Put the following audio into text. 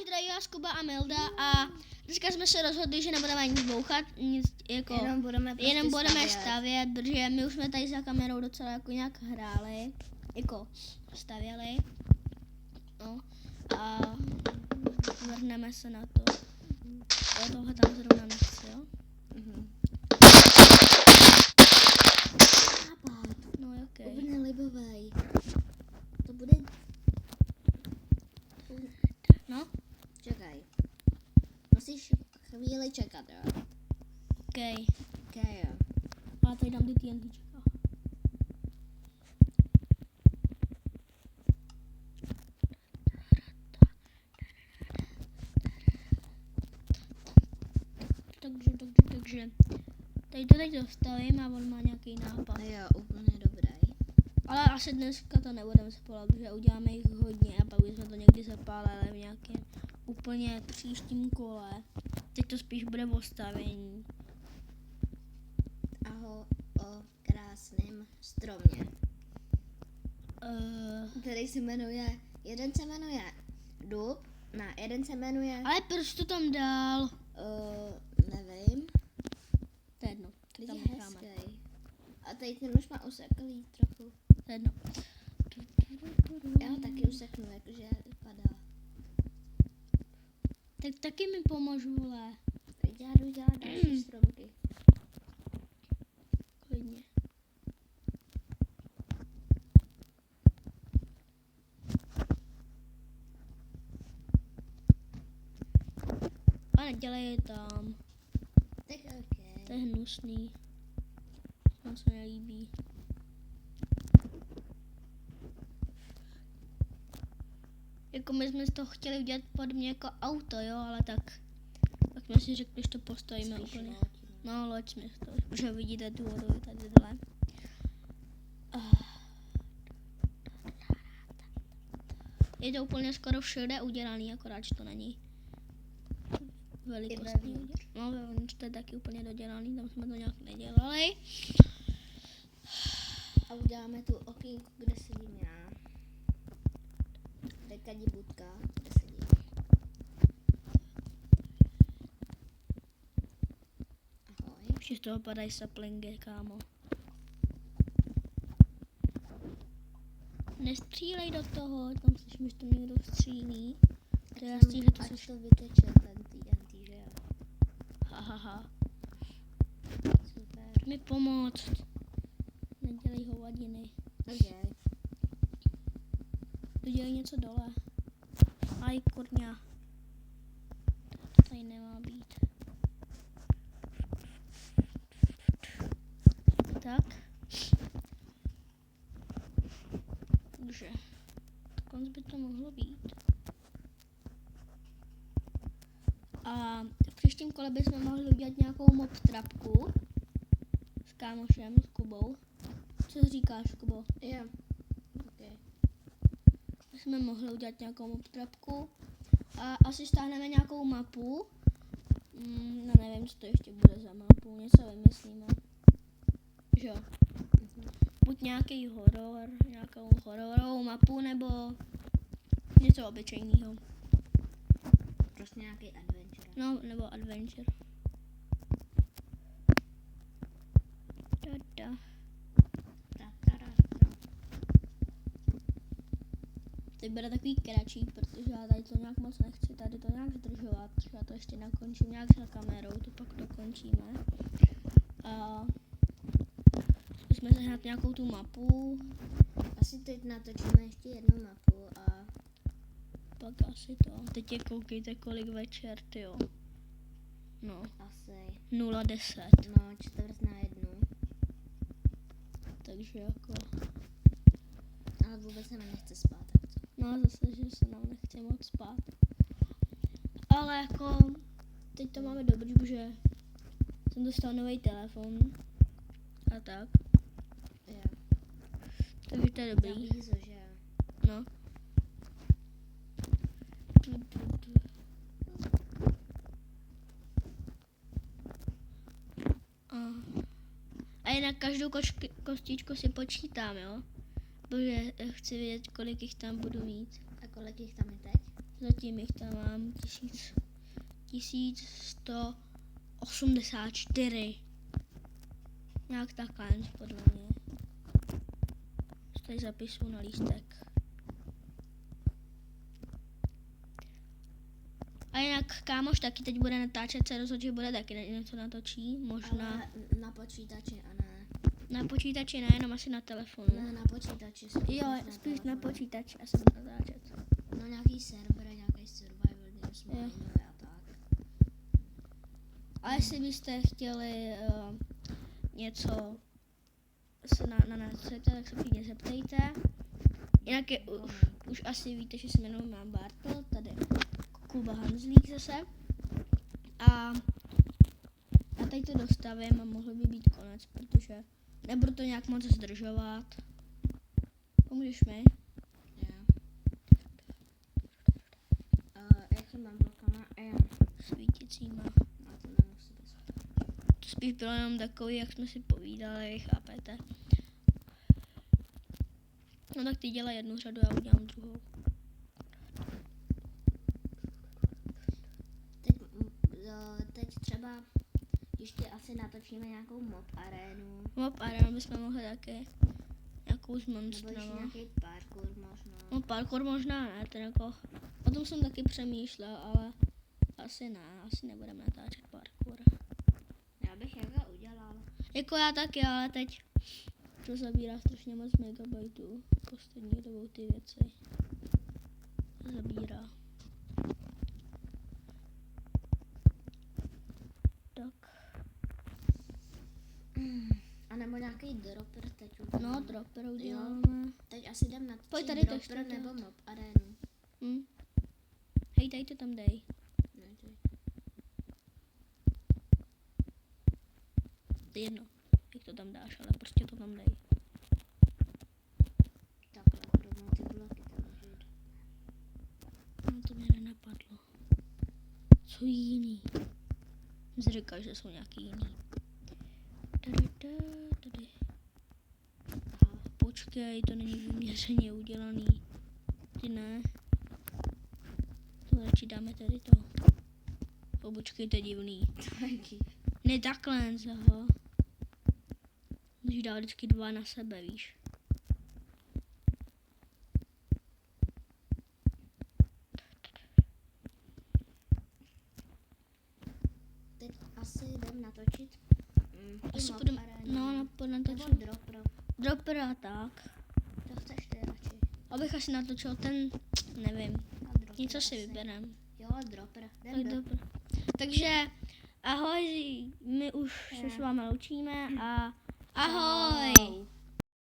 Zdraví vás Kuba a Milda a dneska jsme se rozhodli, že nebudeme nic bouchat, nic jako, jenom budeme stavět, protože my už jsme tady za kamerou docela jako nějak hráli, jako stavěli, no a vrhneme se na to. Já tohle tam zrovna nechci, jo? No jo, okej. Úplně libovej. To bude... No, Čekaj. Musíš chvíli čekat, jo? okej. Okej, jo. A tady dám ty TNTčka. Takže. Tady to teď dostavím a on má nějaký nápad. Jo, úplně dobrý. Ale asi dneska to nebudeme zapálit, protože uděláme jich hodně a pak bychom to někdy zapálili v nějakém úplně příštím kole. Teď to spíš bude o stavění. Aho, o krásném stromě. Který se jmenuje, jeden se jmenuje dub, jeden se jmenuje, Ale proč to tam dál? nevím, To je jedno. teď Tam je necháme. hezký. A tady ten už má useklý trochu. To je jedno. Já ho taky useknu, jakože vypadá. Tak taky mi pomož, vole. Teď já jdu dělat další stromky. Klidně. A nedělej je tam. Tak okej. To je hnusný. To se mi nelíbí. Jako my jsme z toho chtěli udělat podobně jako auto, jo, ale tak jsme si řekli, že to postavíme Spíš úplně. loď, no. No, loď jsme to, že vidíte tu vodu tady dole. Je to úplně skoro všude udělaný, akorát, že to není velikostní. vevnitř. No, vevnitř to je taky úplně dodělaný, tam jsme to nějak nedělali. A uděláme tu okýnku, kde sedím já. Kde kadí budka, kde sedím. Ahoj. Už z toho padají saplingy, kámo. Nestřílej do toho, tam slyším, že to někdo střílí. To je jasný, že to Ať se... to vyteče ten TNT, že jo. Hahaha. Super. Mi pomoct. Nedělej hovadiny. Okay. Dodělej něco dole. Aj, kurňa. To tady nemá být. Tak. Takže. Konc by to mohlo být. A v příštím kole bychom mohli udělat nějakou mob trapku. S kámošem, s Kubou. Co říkáš, Kubo? Jo. Okay. Jsme mohli udělat nějakou mob trapku. A asi stáhneme nějakou mapu. No nevím, co to ještě bude za mapu. Něco vymyslíme. Že jo? Buď nějaký horor, nějakou hororovou mapu, nebo něco obyčejného. Prostě nějaký adventure. No, nebo adventure. Tada. Teď bude takový kratší, protože já tady to nějak moc nechci tady to nějak zdržovat. Já to ještě nakončím nějak za kamerou, to pak dokončíme. A zkusíme sehnat nějakou tu mapu. Asi teď natočíme ještě jednu mapu a Pak asi to. Teď je koukejte kolik večer, tyjo. No, asi, 0:10. no, 1:45. Takže jako, Ale vůbec se mi nechce spát. tak co? no zase, že se nám nechce moc spát. Ale jako, teď to máme dobrý, protože jsem dostal nový telefon. A tak. Jo. Takže to je dobrý. Avízo, že jo. No. A jinak každou kostičku si počítám, jo? Protože chci vědět, kolik jich tam budu mít. A kolik jich tam je teď? Zatím jich tam mám 1184. Nějak takhle, podle mě. Tady zapisu na lístek. A jinak kámoš taky teď bude natáčet, se rozhodl, že bude taky něco natočí, možná. Ale na počítači a ne. Na počítači ne, jenom asi na telefonu. Ne, na počítači. Jo, spíš na počítač asi budu natáčet. No nějaký server, nějaký survival games, Jo. a tak. A jestli byste chtěli něco se na nás zeptat, tak se klidně zeptejte. Jinak už asi víte, že se jmenuji Mám Bartl, tady Kuba Hanzlík zase. A já tady to dostavím a mohl by být konec, protože nebudu to nějak moc zdržovat. Pomůžeš mi? Jo. Jaký mám blokama? Svíticíma. A to nemusí být. To spíš bylo jenom takový, jak jsme si povídali, chápete? No tak ty dělej jednu řadu, já udělám druhou. Teď třeba ještě asi natočíme nějakou mob arénu. Mob arénu bychom mohli taky. Nějakou s Nebo monstrama. ještě nějaký parkour možná. No parkour možná ne, ten jako, o tom jsem taky přemýšlel, ale asi ne, asi nebudeme natáčet parkour. Já bych jako udělal. Jako já taky, ale teď to zabírá strašně moc megabajtů. Poslední dobou ty věci zabírá. Tak, A nebo nějaký dropper teď uděláme. no dropper uděláme. Teď asi jdem na Pojď tady to dropper ještě nebo dělat. mob arénu. Hej, tady to tam dej. Ne, to je Jedno, jak to tam dáš, ale prostě to tam dej. takhle, rovnou ty bloky tam může jít. No to mě nenapadlo. Co jiný? Jsi říkal, že jsou nějaký jiný. Tady. Aha, počkej, to není vyměřeně udělaný. Ty ne. To radši dáme tady to. O, počkej, to je divný. Taky. Ne takhle, aha. Můžeš dát vždycky dva na sebe, víš. Teď asi jdem natočit. Asi mob půjdem, arénu. no, Nebo natočit. dropper. Dropper a tak. To chceš ty radši. Abych asi natočil ten, nevím, A dropper něco si asi. vyberem. Jo, dropper. Tak Jdem do. dobré. Takže ahoj, my už se s vámi loučíme a ahoj. Čau.